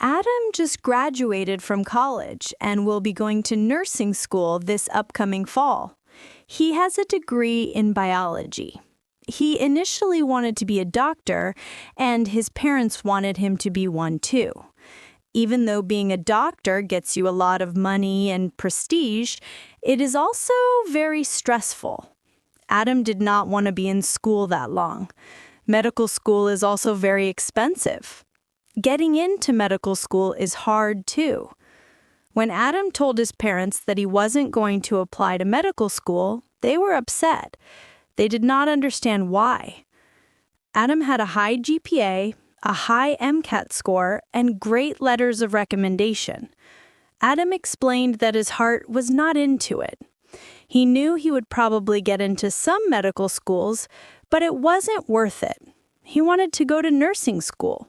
Adam just graduated from college and will be going to nursing school this upcoming fall. He has a degree in biology. He initially wanted to be a doctor, and his parents wanted him to be one too. Even though being a doctor gets you a lot of money and prestige, it is also very stressful. Adam did not want to be in school that long. Medical school is also very expensive. Getting into medical school is hard too. When Adam told his parents that he wasn't going to apply to medical school, they were upset. They did not understand why. Adam had a high GPA, a high MCAT score, and great letters of recommendation. Adam explained that his heart was not into it. He knew he would probably get into some medical schools, but it wasn't worth it. He wanted to go to nursing school.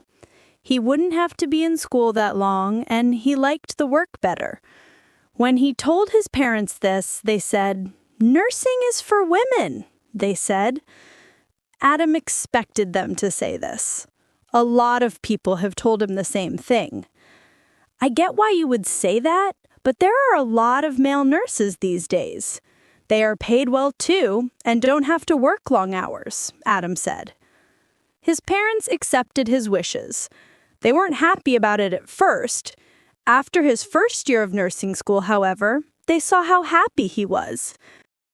He wouldn't have to be in school that long, and he liked the work better. When he told his parents this, they said, "Nursing is for women," they said. Adam expected them to say this. A lot of people have told him the same thing. I get why you would say that, but there are a lot of male nurses these days. They are paid well too, and don't have to work long hours, Adam said. His parents accepted his wishes. They weren't happy about it at first. After his first year of nursing school, however, they saw how happy he was.